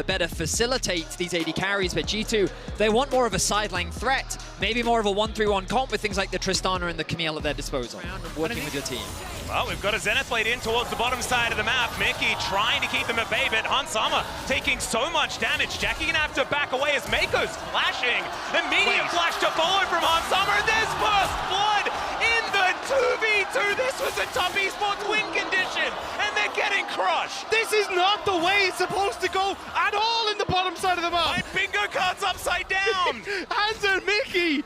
better facilitate these AD carries, but G2, they want more of a sideline threat, maybe more of a 1-3-1 comp with things like the Tristana and the Camille at their disposal. Working with your team. Well, we've got a Zenith Blade in towards the bottom side of the map. Mickey trying to keep them at bay, but Hansama taking so much damage. Jackie gonna have to back away as Mako's flashing. Immediate flash to follow from Hansama, and there's first blood in the 2v2. This was a top esports win condition, and they're getting crushed. This is not the way it's supposed to go at all in the bottom side of the map. My bingo card's upside down. Hans and Mickey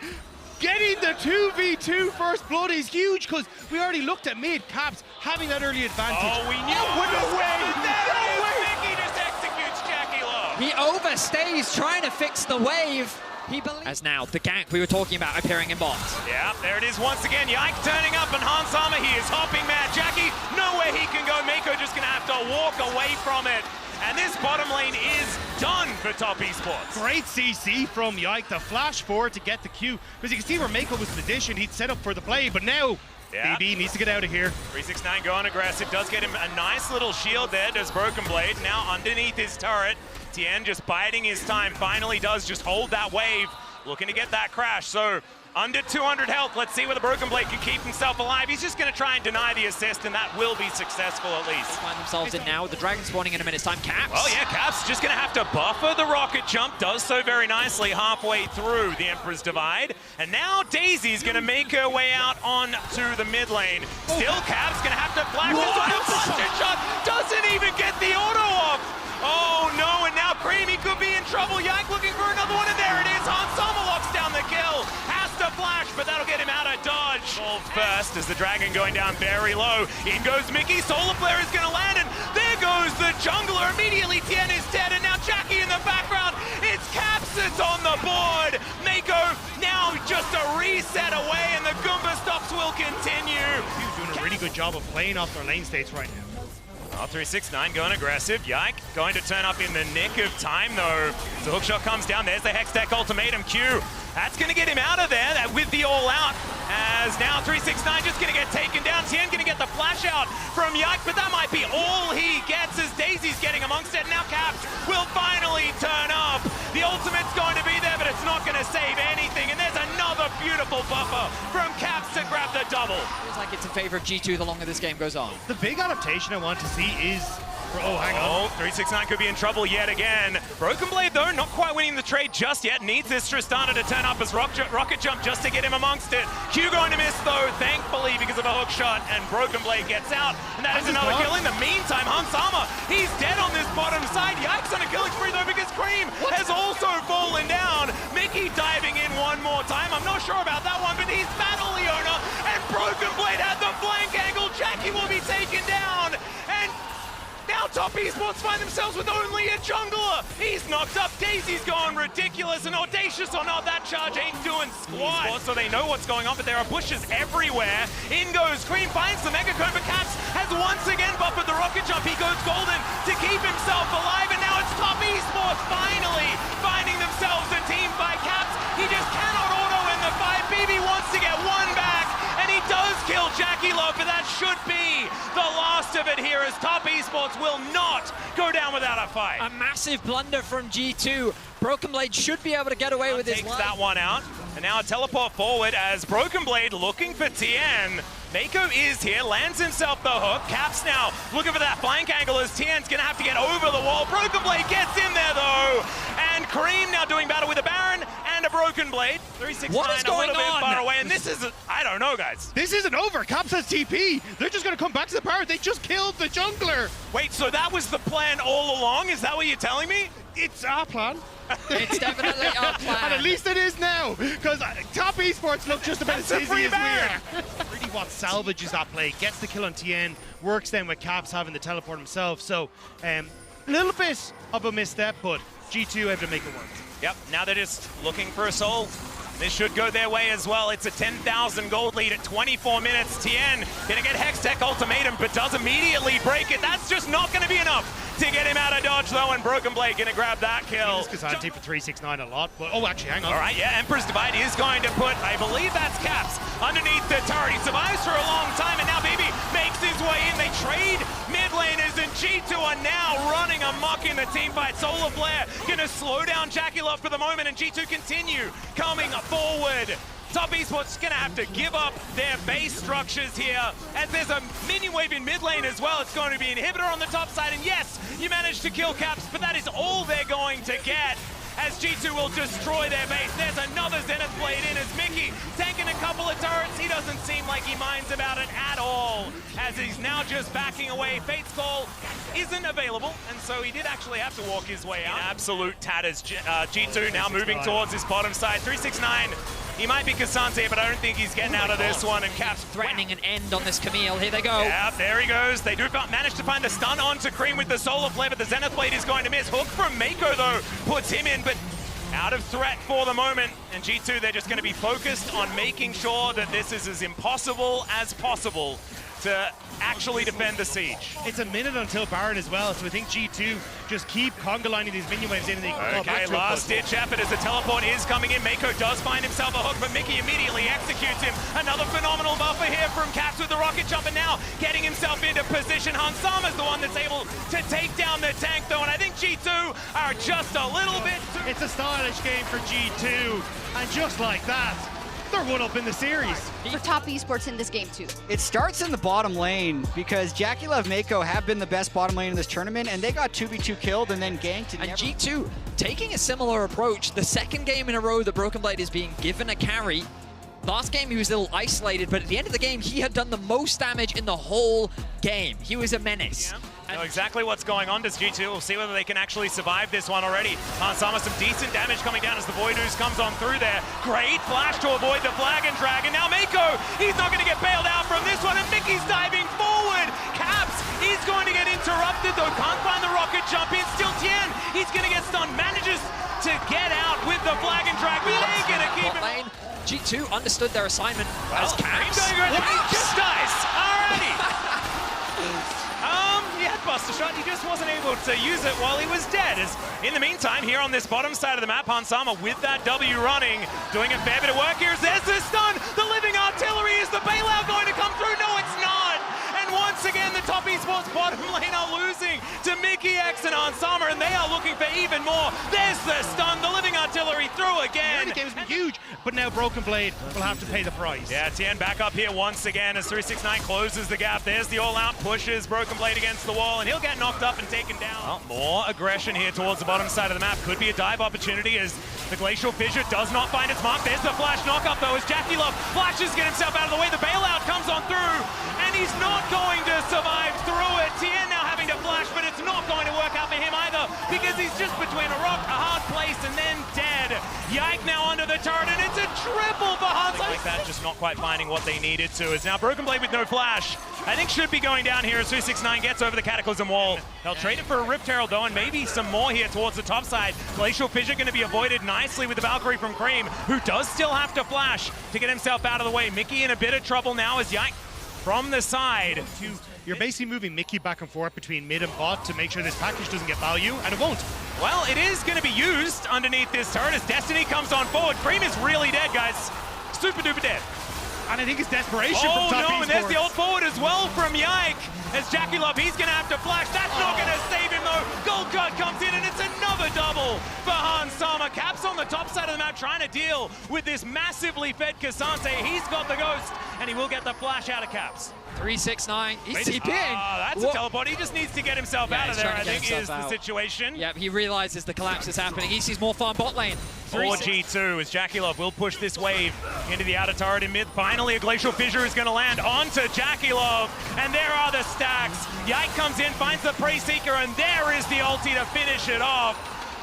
getting the 2v2 first blood is huge because we already looked at mid. Caps having that early advantage. Oh, we knew it was coming. There it is. Mickey just executes Jackie Lowe. He overstays trying to fix the wave. He believes. As now, the gank we were talking about appearing in bot. Yeah, there it is once again. Yike turning up, and Hansama, he is hopping mad. Jackie, nowhere he can go. Mako just gonna have to walk away from it. And this bottom lane is done for top esports. Great CC from Yike, the flash forward to get the Q. Because you can see where Mako was positioned, he'd set up for the play, but now BB needs to get out of here. 369 going aggressive, does get him a nice little shield there, does Broken Blade. Now underneath his turret, Tien just biding his time, finally does just hold that wave, looking to get that crash. So under 200 health, let's see whether Broken Blade can keep himself alive. He's just gonna try and deny the assist, and that will be successful at least. Find themselves in now, the Dragon spawning in a minute's time. Caps. Oh yeah, Caps just gonna have to buffer the rocket jump, does so very nicely halfway through the Emperor's Divide. And now Daisy's gonna make her way out onto the mid lane. Still Caps gonna have to flash this one, a busted shot, doesn't even get the auto off. Oh no, and now Creamy could be in trouble. Yike looking for another one, and there it is. Hansama locks down the kill. Has to flash, but that'll get him out of dodge. First, as the Dragon going down very low. In goes Mickey, Solar Flare is gonna land, and there goes the jungler. Immediately Tien is dead, and now Jackie in the background. It's Caps that's on the board. Mako now just a reset away, and the Goomba stops will continue. He's doing a really good job of playing off their lane states right now. 369 going aggressive. Yike going to turn up in the nick of time though. The hookshot comes down. There's the Hextech ultimatum Q. That's going to get him out of there with the all out. As now 369 just going to get taken down. Tien going to get the flash out from Yike, but that might be all he gets as Daisy's getting amongst it. Now Caps will finally turn up. The ultimate's going to be there, but it's not going to save anything. And there's another beautiful buffer from Caps to grab the double. Feels like it's in favor of G2 the longer this game goes on. The big adaptation I want to see is... Oh, hang on. 369 could be in trouble yet again. Broken Blade, though, not quite winning the trade just yet. Needs this Tristana to turn up as rocket jump just to get him amongst it. Q going to miss, though, thankfully, because of a hook shot, and Broken Blade gets out. And that is another kill. In the meantime, Hansama, he's dead on this bottom side. Yikes on a killing spree, though, because Cream has also fallen down. Mickey diving in one more time. I'm not sure about that one, but he's Battle Leona, and Broken Blade had the flank angle. Jackie will be taken down, and now top esports find themselves with only a jungler. He's knocked up. Daisy's gone ridiculous and audacious or not. That charge ain't doing squat. So they know what's going on, but there are bushes everywhere. In goes Cream, finds the Mega Cone, but Caps has once again buffered the rocket jump. He goes golden to keep himself alive, and now it's top esports finally finding themselves a team by Caps. He just cannot auto in the fight. BB wants to get one back, and he does kill Jackie Love, but that should be the last of it here as top esports will not go down without a fight. A massive blunder from G2. Broken Blade should be able to get away with his takes life. That one out, and now a teleport forward as Broken Blade looking for Tien. Mako is here, lands himself the hook. Caps now looking for that flank angle as Tien's gonna have to get over the wall. Broken Blade gets in there though, and Cream now doing battle with a Baron and a Broken Blade. 369 what is going a little on? bit far away, and this is, I don't know, guys. This isn't over. Caps has TP. They're just going to come back to the power. They just killed the jungler. Wait, so that was the plan all along? Is that what you're telling me? It's our plan. It's definitely our plan. And at least it is now, because top esports look just about as easy as we are. Really what salvages that play, gets the kill on Tien, works then with Caps having the teleport himself. So a little bit of a misstep, but G2 able to make it work. Yep, now they're just looking for a soul. This should go their way as well. It's a 10,000 gold lead at 24 minutes. Tien gonna get Hextech ultimatum, but does immediately break it. That's just not gonna be enough to get him out of dodge though, and Broken Blade gonna grab that kill. This is anti for 369 a lot, but oh, actually, hang on. All right, yeah, Emperor's Divide is going to put, I believe that's Caps, underneath the turret. He survives for a long time, and now BB makes his way in. They trade mid laners, and G2 are now running amok in the team fight. Solar Flare gonna slow down JackeyLove for the moment, and G2 continue coming forward. Top Esports gonna have to give up their base structures here, as there's a minion wave in mid lane as well. It's going to be inhibitor on the top side, and yes, you managed to kill Caps, but that is all they're going to get, as G2 will destroy their base. There's another Zenith Blade in as Mickey tanking a couple of turrets. He doesn't seem like he minds about it at all, as he's now just backing away. Fate's Call isn't available, and so he did actually have to walk his way out. In absolute tatters. G2 now moving towards this bottom side. 369. He might be Cassante, but I don't think he's getting out of this one, and Caps threatening an end on this Camille. Here they go. Yeah, there he goes. They do manage to find the stun onto Cream with the Solar Flare, but the Zenith Blade is going to miss. Hook from Mako, though, puts him in, but out of threat for the moment. And G2, they're just going to be focused on making sure that this is as impossible as possible to actually defend the siege. It's a minute until Baron as well, so I think G2 just keep conga lining these minion waves in, and they can call back to last-ditch effort as the teleport is coming in. Mako does find himself a hook, but Mickey immediately executes him. Another phenomenal buffer here from Caps with the rocket jump, and now getting himself into position. Hansama's the one that's able to take down the tank, though, and I think G2 are just a little bit too... It's a stylish game for G2, and just like that, they're one up in the series. For Top Esports in this game too. It starts in the bottom lane because JackeyLove Mako have been the best bottom lane in this tournament, and they got 2v2 killed and then ganked. And G2 taking a similar approach. The second game in a row that Broken Blade is being given a carry. Last game he was a little isolated, but at the end of the game he had done the most damage in the whole game. He was a menace. Yeah. Know exactly what's going on. Does G2? We'll see whether they can actually survive this one already. Hansama, some decent damage coming down as the Void Ooze comes on through there. Great flash to avoid the flag and drag. And now Mako, he's not going to get bailed out from this one. And Mickey's diving forward. Caps, he's going to get interrupted though. Can't find the rocket jump in. Still Tien, he's going to get stunned. Manages to get out with the flag and drag. But they ain't going to keep him. G2 understood their assignment as Caps. He just dies. Alrighty. He had Buster Shot, he just wasn't able to use it while he was dead. As in the meantime, here on this bottom side of the map, Hansama with that W running, doing a fair bit of work here. There's the stun, the living artillery. Is the bailout going to come through? No, it's not. And once again, the Top Esports bottom lane are losing to Mickey X and Hansama, and they are looking for even more. There's the stun, the living artillery through again. The game's been huge, but now Broken Blade will have to pay the price. Yeah, Tien back up here once again as 369 closes the gap. There's the all-out, pushes Broken Blade against the wall, and he'll get knocked up and taken down. Well, more aggression here towards the bottom side of the map. Could be a dive opportunity as the Glacial Fissure does not find its mark. There's the flash knock-up, though, as JackeyLove flashes, get himself out of the way. The bailout comes on through, and he's not going to survive through it. Tien now having to flash, but it's not going to work out for him either, because he's just between a rock, a hard place, and then dead. Yike now under the turret, and it's a triple for Hans. Like that, just not quite finding what they needed to. Is now Broken Blade with no flash. I think should be going down here as 369 gets over the Cataclysm wall. They'll trade it for a Rift Herald though, and maybe some more here towards the top side. Glacial Fissure going to be avoided nicely with the Valkyrie from Cream, who does still have to flash to get himself out of the way. Mickey in a bit of trouble now as Yike from the side. You're basically moving Mickey back and forth between mid and bot to make sure this package doesn't get value, and it won't. Well, it is going to be used underneath this turret as Destiny comes on forward. Cream is really dead, guys. Super duper dead. And I think it's desperation from Top Esports. And there's the ult forward as well from Yike. As JackeyLove, he's going to have to flash. That's not going to save him though. Gold Cut comes in and it's another double for Hansama. Caps on the top side of the map trying to deal with this massively fed Cassante. He's got the ghost and he will get the flash out of Caps. 369. He's TPing. That's a teleport. He just needs to get himself out of there, I think is the situation. Yep, he realizes the collapse is happening. He sees more farm bot lane. For G2 as JackeyLove will push this wave into the outer turret in mid. Finally, a Glacial Fissure is going to land onto JackeyLove, and there are the stacks. Yike comes in, finds the Prey Seeker, and there is the ulti to finish it off.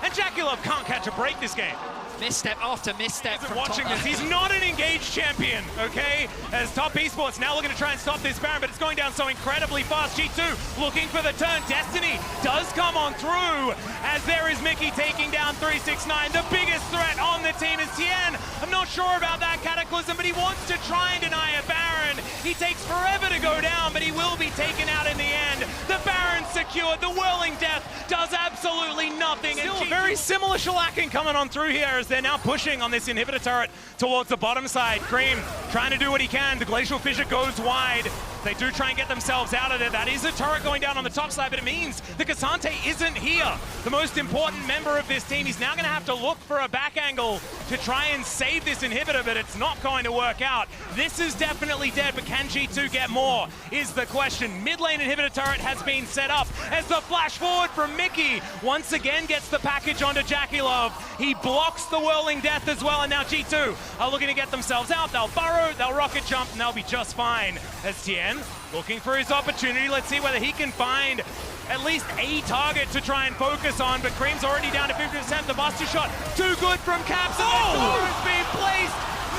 And JackeyLove can't catch a break this game. Misstep after misstep from watching this. He's not an engaged champion, okay? As Top Esports now looking to try and stop this Baron, but it's going down so incredibly fast. G2 looking for the turn. Destiny does come on through as there is Mickey taking down 369. The biggest threat on the team is Tien. I'm not sure about that Cataclysm, but he wants to try and deny a Baron. He takes forever to go down, but he will be taken out in the end. The Baron's secured. The Whirling Death does absolutely nothing. Still a very similar shellacking coming on through here as they're now pushing on this inhibitor turret towards the bottom side. Cream trying to do what he can. The Glacial Fissure goes wide. They do try and get themselves out of there. That is a turret going down on the top side, but it means the Cassante isn't here. The most important member of this team. He's now going to have to look for a back angle to try and save this inhibitor, but it's not going to work out. This is definitely dead, but can G2 get more is the question. Mid lane inhibitor turret has been set up as the flash forward from Mickey once again gets the package onto JackeyLove. He blocks the Whirling Death as well, and now G2 are looking to get themselves out. They'll burrow, they'll rocket jump, and they'll be just fine. As Tien looking for his opportunity. Let's see whether he can find at least a target to try and focus on, but Cream's already down to 50%. The Buster shot, too good from Caps, and the door is being placed.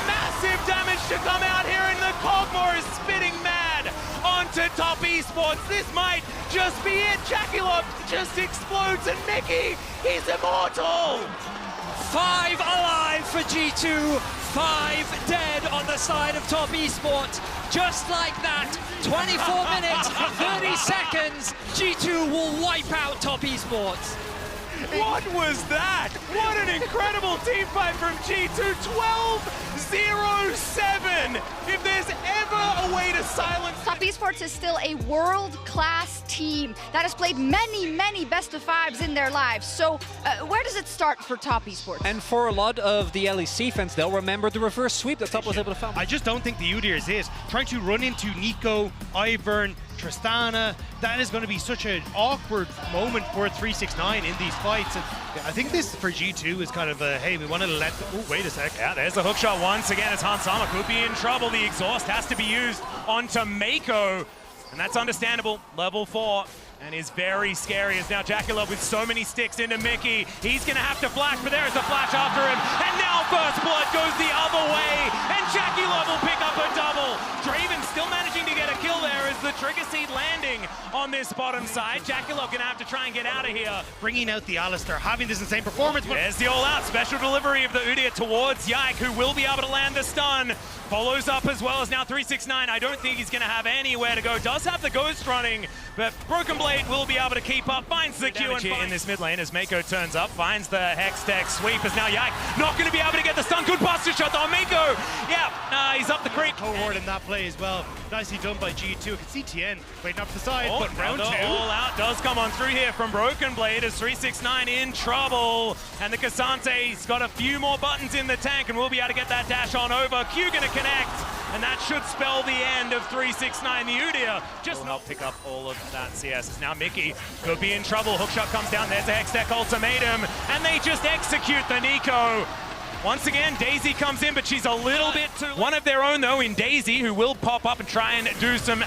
Massive damage to come out here, and the Cogmore is spitting mad onto Top Esports. This might just be it. JackeyLove just explodes, and Mickey, he's immortal. 5 alive for G2, 5 dead on the side of Top Esports. Just like that, 24 minutes, 30 seconds, G2 will wipe out Top Esports. What was that? What an incredible team fight from G2. 12-0-7. If there's ever a way to silence... Top Esports is still a world-class team that has played many, many best-of-5s in their lives. So where does it start for Top Esports? And for a lot of the LEC fans, they'll remember the reverse sweep that Top was able to film. I just don't think the Udyr is it. Trying to run into Nico, Ivern, Tristana, that is going to be such an awkward moment for 369 in these fights. And I think this for G2 is kind of a, hey, we want to let... Oh, wait a sec. Yeah, there's the hook shot once again as Hansama could be in trouble. The exhaust has to be used onto Mako, and that's understandable. Level 4. And is very scary as now JackeyLove with so many sticks into Mickey. He's going to have to flash, but there's a flash after him. And now First Blood goes the other way. And JackeyLove will pick up a double. Draven still managing to get a kill there as the Trigger Seed landing on this bottom side. JackeyLove going to have to try and get out of here. Bringing out the Alistair, having this insane performance. But there's the all-out special delivery of the Udyr towards Yike, who will be able to land the stun. Follows up as well as now 369. I don't think he's going to have anywhere to go. Does have the Ghost running, but Broken Blade will be able to keep up. Finds the Q and in this mid lane as Mako turns up. Finds the Hex Tech sweep as now Yike not going to be able to get the stun. Good Buster shot on Mako. Yeah, he's up the creek. Cohort in that play as well. Nicely done by G2. I can see Tien waiting up the side, but round 2. All out does come on through here from Broken Blade as 369 in trouble. And the Cassante's got a few more buttons in the tank and will be able to get that dash on over. Q gonna connect, and that should spell the end of 369. The Udyr just will help pick up all of that CS. Now Mickey could be in trouble. Hookshot comes down. There's a Hextech ultimatum, and they just execute the Nico. Once again, Daisy comes in, but she's a little bit too late. One of their own, though, in Daisy, who will pop up and try and do some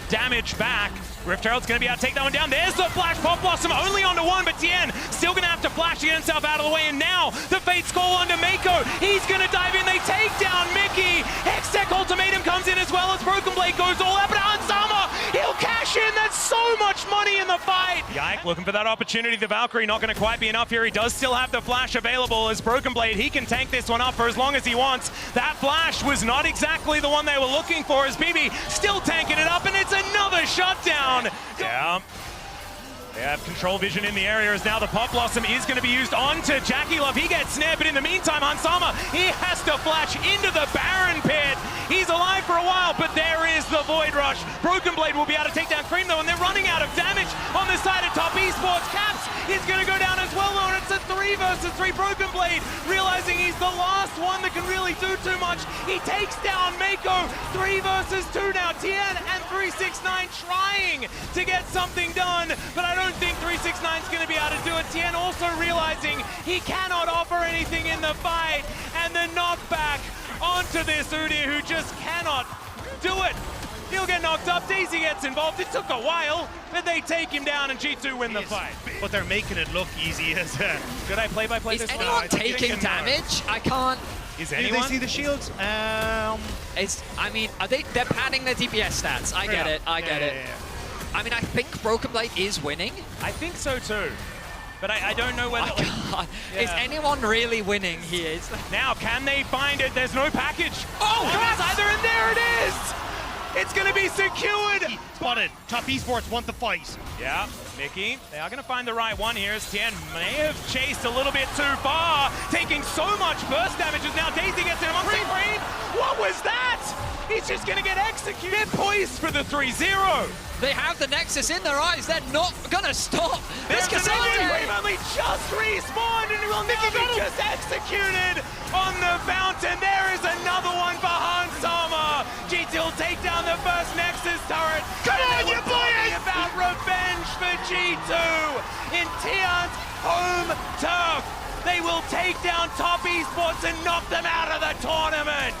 damage back. Rift Herald's going to be able to take that one down. There's the flash. Pop Blossom only onto one, but Tien still going to have to flash to get himself out of the way. And now the Fate's Call onto Mako. He's going to dive in. They take down Mickey. Hextech ultimatum comes in as well as Broken Blade goes all out. But Hansama, he'll cash in. That's so much money in the fight. Yike looking for that opportunity. The Valkyrie not going to quite be enough here. He does still have the flash available as Broken Blade. He can tank this one up for as long as he wants. That flash was not exactly the one they were looking for as BB still tanking it up, and it's another shutdown. Yeah. They have control vision in the area as now the Pop Blossom is going to be used onto JackeyLove. He gets snared, but in the meantime, Hansama, he has to flash into the Baron pit. He's alive for a while, but there is the Void Rush. Broken Blade will be able to take down Cream, though, and they're running out of damage on the side of Top Esports. Caps is going to go down as well, though, and it's a 3 versus 3. Broken Blade, realizing he's the last one that can really do too much. He takes down Mako. 3 versus 2 now. Tien and 369 trying to get something done, but I don't think 369 is going to be able to do it. Tien also realizing he cannot offer anything in the fight, and the knockback onto this Udyr, who just cannot do it. He'll get knocked up. Daisy gets involved. It took a while, but they take him down, and G2 win the fight. But they're making it look easy as Could I play-by-play this one? Is anyone taking damage? I can't. Is Do anyone? they see the shields? I mean, they're padding their DPS stats. I get it. I get it. I mean, I think Broken Blade is winning. I think so too. But I don't know whether... God. Is anyone really winning here? Now, can they find it? There's no package. Oh, God! Either, and there it is! It's going to be secured. Spotted. Top Esports want the fight. Yeah, Mickey, they are going to find the right one here as Tien may have chased a little bit too far, taking so much burst damage as now Daisy gets in amongst the Cream. What was that? He's just going to get executed. They're poised for the 3-0. They have the Nexus in their eyes. They're not gonna stop this There's another Cassandra. Cream only just respawned and will now be just executed on the fountain. There is another one for Hans Sama. GT will take down the first Nexus turret. Come on, you boys! boys! About revenge for G2 in Tian's home turf. They will take down Top Esports and knock them out of the tournament.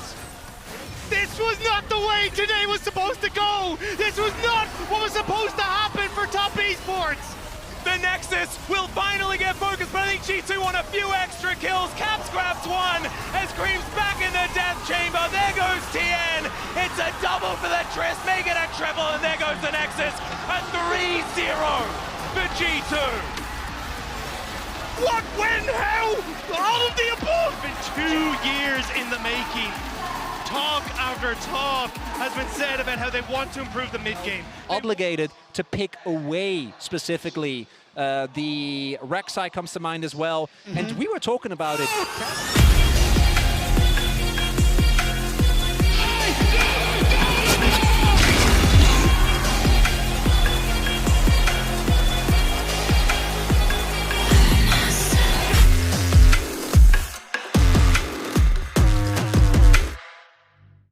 This was not the way today was supposed to go. This was not what was supposed to happen for Top Esports. The Nexus will finally get focused, but I think G2 want a few extra kills. Caps grabs one as Cream's back in the death chamber. There goes Tien. It's a double for the Triss, make it a triple, and there goes the Nexus. A 3-0 for G2. What, when, how? All of the above. Been 2 years in the making. Talk after talk has been said about how they want to improve the mid-game. Obligated to pick away specifically. The Rek'Sai comes to mind as well. And we were talking about it.